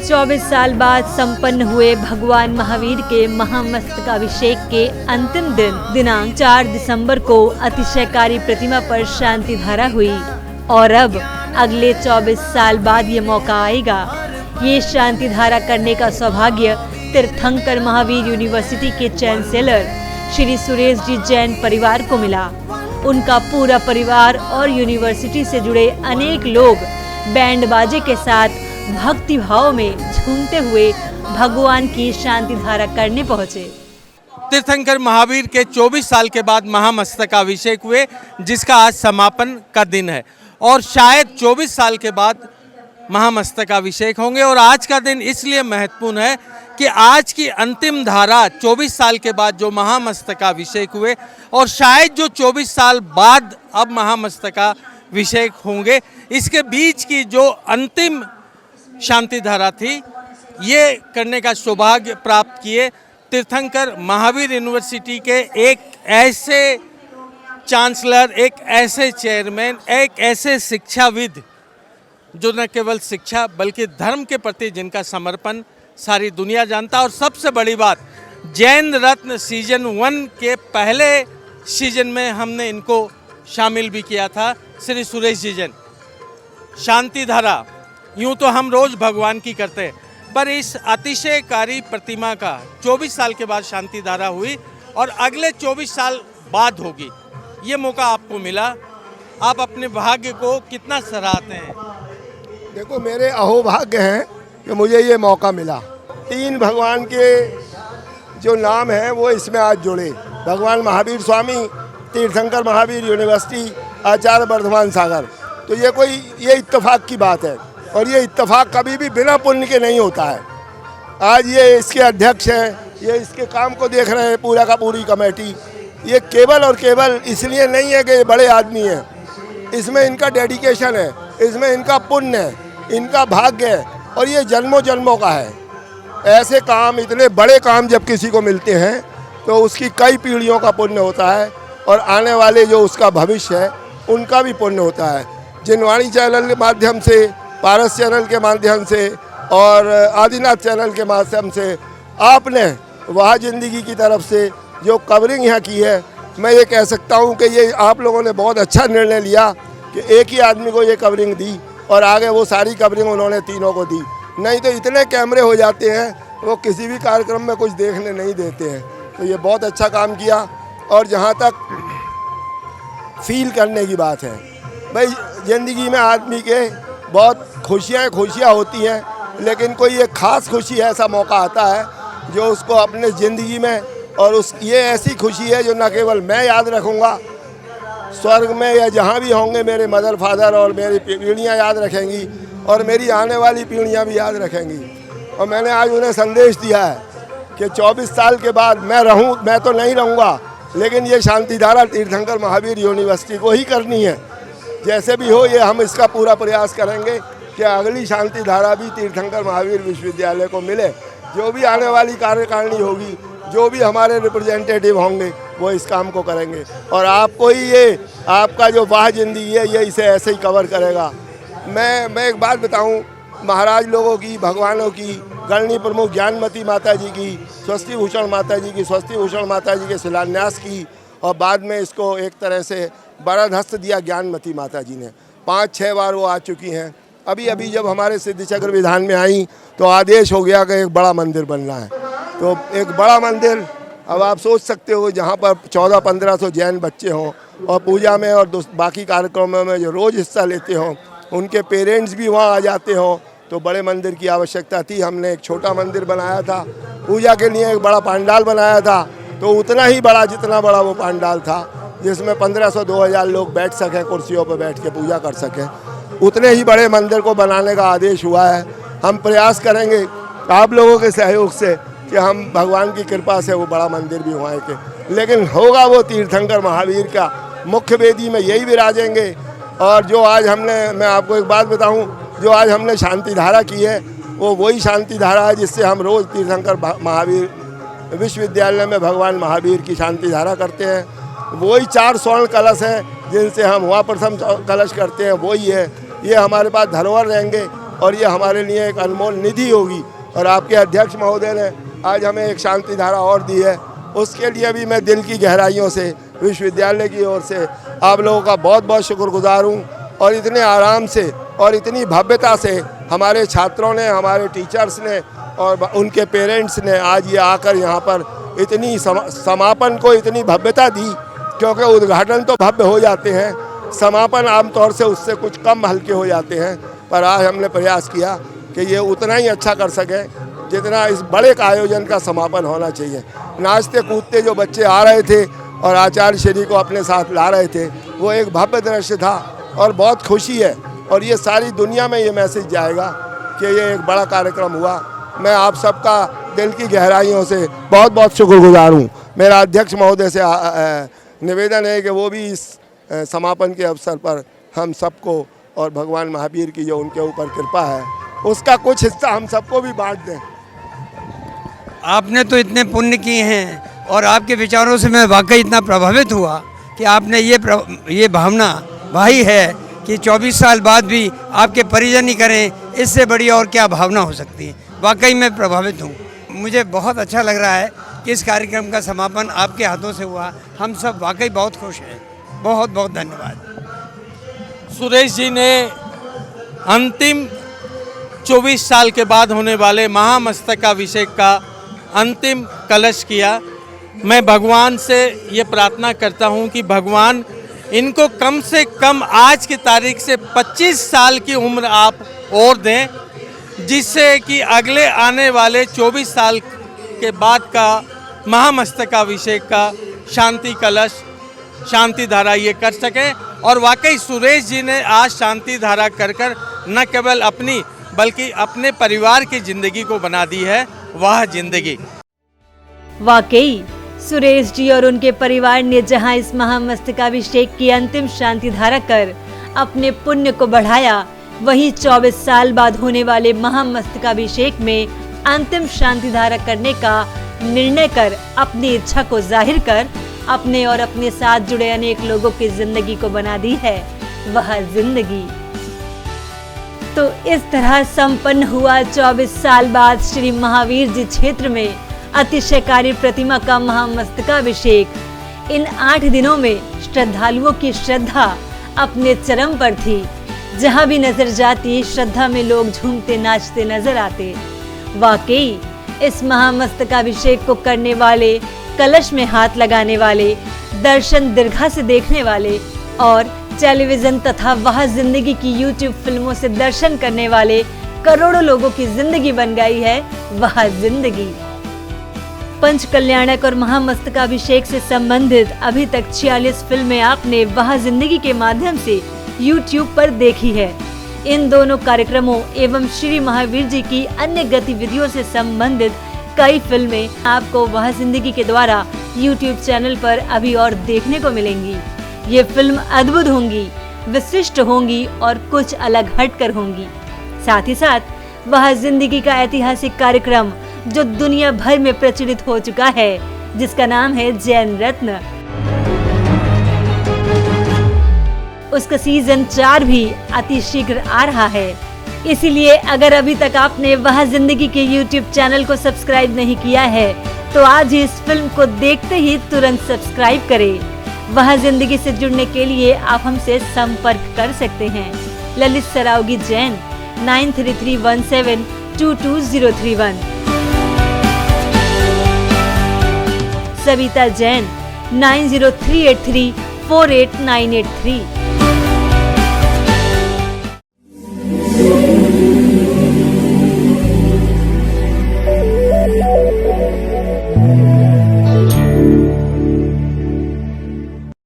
चौबीस साल बाद संपन्न हुए भगवान महावीर के महामस्तकाभिषेक के अंतिम दिन दिनांक 4 दिसंबर को अतिशयकारी प्रतिमा पर शांति धारा हुई और अब अगले 24 साल बाद ये मौका आएगा। ये शांति धारा करने का सौभाग्य तीर्थंकर महावीर यूनिवर्सिटी के चांसलर श्री सुरेश जी जैन परिवार को मिला। उनका पूरा परिवार और यूनिवर्सिटी से जुड़े अनेक लोग बैंड बाजे के साथ भक्ति भाव में झूमते हुए भगवान की शांति धारा करने पहुंचे। तीर्थंकर महावीर के 24 साल के बाद महामस्तकाभिषेक हुए, जिसका आज समापन का दिन है और शायद 24 साल के बाद महामस्तकाभिषेक होंगे। और आज का दिन इसलिए महत्वपूर्ण है कि आज की अंतिम धारा 24 साल के बाद जो महामस्तकाभिषेक हुए और शायद जो 24 साल बाद अब महामस्तकाभिषेक होंगे, इसके बीच की जो अंतिम शांति धारा थी, ये करने का सौभाग्य प्राप्त किए तीर्थंकर महावीर यूनिवर्सिटी के एक ऐसे चांसलर, एक ऐसे चेयरमैन, एक ऐसे शिक्षाविद जो न केवल शिक्षा बल्कि धर्म के प्रति जिनका समर्पण सारी दुनिया जानता। और सबसे बड़ी बात, जैन रत्न सीजन 1 के पहले सीजन में हमने इनको शामिल भी किया था, श्री सुरेश जी जैन। शांति धारा यूँ तो हम रोज़ भगवान की करते हैं, पर इस अतिशयकारी प्रतिमा का 24 साल के बाद शांति धारा हुई और अगले 24 साल बाद होगी। ये मौका आपको मिला, आप अपने भाग्य को कितना सराहते हैं? देखो, मेरे अहोभाग्य हैं कि मुझे ये मौका मिला। 3 भगवान के जो नाम हैं वो इसमें आज जुड़े। भगवान महावीर स्वामी, तीर्थंकर महावीर यूनिवर्सिटी, आचार्य वर्धमान सागर। तो ये इत्तेफाक की बात है और ये इत्तेफाक कभी भी बिना पुण्य के नहीं होता है। आज ये इसके अध्यक्ष हैं, ये इसके काम को देख रहे हैं, पूरा का पूरी कमेटी। ये केवल और केवल इसलिए नहीं है कि ये बड़े आदमी हैं, इसमें इनका डेडिकेशन है, इसमें इनका पुण्य है, इनका भाग्य है और ये जन्मों जन्मों का है। ऐसे काम, इतने बड़े काम जब किसी को मिलते हैं तो उसकी कई पीढ़ियों का पुण्य होता है और आने वाले जो उसका भविष्य है उनका भी पुण्य होता है। जिनवाणी चैनल के माध्यम से, पारस चैनल के माध्यम से और आदिनाथ चैनल के माध्यम से आपने वहाँ ज़िंदगी की तरफ से जो कवरिंग यहाँ की है, मैं ये कह सकता हूँ कि ये आप लोगों ने बहुत अच्छा निर्णय लिया कि एक ही आदमी को ये कवरिंग दी और आगे वो सारी कवरिंग उन्होंने तीनों को दी। नहीं तो इतने कैमरे हो जाते हैं, वो किसी भी कार्यक्रम में कुछ देखने नहीं देते हैं। तो ये बहुत अच्छा काम किया। और जहाँ तक फील करने की बात है, भाई ज़िंदगी में आदमी के बहुत खुशियाँ होती हैं, लेकिन कोई एक ख़ास खुशी ऐसा मौका आता है जो उसको अपने ज़िंदगी में, और ये ऐसी खुशी है जो न केवल मैं याद रखूँगा, स्वर्ग में या जहाँ भी होंगे मेरे मदर फादर और मेरी पीढ़ियाँ याद रखेंगी और मेरी आने वाली पीढ़ियाँ भी याद रखेंगी। और मैंने आज उन्हें संदेश दिया है कि 24 साल के बाद मैं तो नहीं रहूँगा, लेकिन ये शांति धारा तीर्थंकर महावीर यूनिवर्सिटी को ही करनी है। जैसे भी हो, ये हम इसका पूरा प्रयास करेंगे कि अगली शांति धारा भी तीर्थंकर महावीर विश्वविद्यालय को मिले। जो भी आने वाली कार्यकारिणी होगी, जो भी हमारे रिप्रेजेंटेटिव होंगे, वो इस काम को करेंगे और आपको ही ये आपका जो वाह जिंदगी है ये इसे ऐसे ही कवर करेगा। मैं एक बात बताऊं, महाराज लोगों की, भगवानों की, गणनी प्रमुख ज्ञानमती माता जी की, स्वस्ति भूषण माता जी की, स्वस्ति भूषण माता जी के शिलान्यास की और बाद में इसको एक तरह से बड़ा हस्त दिया ज्ञानमती माता जी ने। 5-6 बार वो आ चुकी हैं। अभी जब हमारे सिद्धचक्र विधान में आई तो आदेश हो गया कि एक बड़ा मंदिर बनना है। तो एक बड़ा मंदिर, अब आप सोच सकते हो, जहाँ पर 1400-1500 जैन बच्चे हों और पूजा में और बाकी कार्यक्रमों में जो रोज़ हिस्सा लेते हों, उनके पेरेंट्स भी वहाँ आ जाते हों, तो बड़े मंदिर की आवश्यकता थी। हमने एक छोटा मंदिर बनाया था, पूजा के लिए एक बड़ा पंडाल बनाया था, तो उतना ही बड़ा जितना बड़ा वो पंडाल था, जिसमें 1500-2000 लोग बैठ सकें, कुर्सियों पर बैठ के पूजा कर सकें, उतने ही बड़े मंदिर को बनाने का आदेश हुआ है। हम प्रयास करेंगे आप लोगों के सहयोग से कि हम भगवान की कृपा से वो बड़ा मंदिर भी वहाँ के, लेकिन होगा वो तीर्थंकर महावीर का मुख्य वेदी में यही विराजेंगे। और जो आज मैं आपको एक बात बताऊं, जो आज हमने शांति धारा की है वो वही शांति धारा है जिससे हम रोज़ तीर्थंकर महावीर विश्वविद्यालय में भगवान महावीर की शांति धारा करते हैं। वही 4 स्वर्ण कलश हैं जिनसे हम वहाँ प्रथम कलश करते हैं, वही है। ये हमारे पास धरोहर रहेंगे और ये हमारे लिए एक अनमोल निधि होगी। और आपके अध्यक्ष महोदय ने आज हमें एक शांति धारा और दी है, उसके लिए भी मैं दिल की गहराइयों से विश्वविद्यालय की ओर से आप लोगों का बहुत बहुत शुक्रगुजार हूँ। और इतने आराम से और इतनी भव्यता से हमारे छात्रों ने, हमारे टीचर्स ने और उनके पेरेंट्स ने आज ये आकर यहाँ पर इतनी समापन को इतनी भव्यता दी, क्योंकि उद्घाटन तो भव्य हो जाते हैं, समापन आमतौर से उससे कुछ कम हल्के हो जाते हैं। पर आज हमने प्रयास किया कि ये उतना ही अच्छा कर सकें जितना इस बड़े आयोजन का समापन होना चाहिए। नाचते कूदते जो बच्चे आ रहे थे और आचार्य श्री को अपने साथ ला रहे थे, वो एक भव्य दृश्य था और बहुत खुशी है। और ये सारी दुनिया में ये मैसेज जाएगा कि ये एक बड़ा कार्यक्रम हुआ। मैं आप सबका दिल की गहराइयों से बहुत बहुत शुक्रगुजार हूँ। मेरा अध्यक्ष महोदय से निवेदन है कि वो भी इस समापन के अवसर पर हम सबको और भगवान महावीर की जो उनके ऊपर कृपा है उसका कुछ हिस्सा हम सबको भी बांट दें। आपने तो इतने पुण्य किए हैं और आपके विचारों से मैं वाकई इतना प्रभावित हुआ कि आपने ये भावना भाई है कि 24 साल बाद भी आपके परिजन ही करें, इससे बड़ी और क्या भावना हो सकती है। वाकई मैं प्रभावित हूँ। मुझे बहुत अच्छा लग रहा है कि इस कार्यक्रम का समापन आपके हाथों से हुआ। हम सब वाकई बहुत खुश हैं। बहुत बहुत धन्यवाद। सुरेश जी ने अंतिम 24 साल के बाद होने वाले महामस्तकाभिषेक का अंतिम कलश किया। मैं भगवान से ये प्रार्थना करता हूँ कि भगवान इनको कम से कम आज की तारीख से 25 साल की उम्र आप और दें, जिससे कि अगले आने वाले 24 साल के बाद का महामस्तकाभिषेक का शांति कलश, शांति धारा ये कर सकें। और वाकई सुरेश जी ने आज शांति धारा कर कर न केवल अपनी बल्कि अपने परिवार की जिंदगी को बना दी है वह जिंदगी। वाकई सुरेश जी और उनके परिवार ने जहां इस महामस्तकाभिषेक की अंतिम शांति धारा कर अपने पुण्य को बढ़ाया, वहीं 24 साल बाद होने वाले महामस्तकाभिषेक में अंतिम शांति धारा करने का निर्णय कर अपनी इच्छा को जाहिर कर अपने और अपने साथ जुड़े अनेक लोगों की जिंदगी को बना दी है वह जिंदगी। तो इस तरह संपन्न हुआ 24 साल बाद श्री महावीर जी क्षेत्र में अतिशयकारी प्रतिमा का महामस्तकाभिषेक। इन 8 दिनों में श्रद्धालुओं की श्रद्धा अपने चरम पर थी। जहां भी नजर जाती श्रद्धा में लोग झूमते नाचते नजर आते। वाकई इस महामस्तकाभिषेक को करने वाले, कलश में हाथ लगाने वाले, दर्शन दीर्घा से देखने वाले और टेलीविजन तथा वह जिंदगी की YouTube फिल्मों से दर्शन करने वाले करोड़ों लोगों की जिंदगी बन गई है वह जिंदगी। पंच कल्याणक और महामस्तकाभिषेक से संबंधित अभी तक 46 फिल्में आपने वह जिंदगी के माध्यम से YouTube पर देखी है। इन दोनों कार्यक्रमों एवं श्री महावीर जी की अन्य गतिविधियों से संबंधित कई फिल्में आपको वह जिंदगी के द्वारा YouTube चैनल पर अभी और देखने को मिलेंगी। ये फिल्म अद्भुत होंगी, विशिष्ट होंगी और कुछ अलग हटकर होंगी। साथ ही साथ वह जिंदगी का ऐतिहासिक कार्यक्रम जो दुनिया भर में प्रचलित हो चुका है, जिसका नाम है जैन रत्न, उसका सीजन 4 भी अति शीघ्र आ रहा है। इसीलिए अगर अभी तक आपने वह जिंदगी के YouTube चैनल को सब्सक्राइब नहीं किया है तो आज ही इस फिल्म को देखते ही तुरंत सब्सक्राइब करें। वह जिंदगी से जुड़ने के लिए आप हमसे संपर्क कर सकते हैं। ललित सरावगी जैन 9331722031, सविता जैन 9038348983।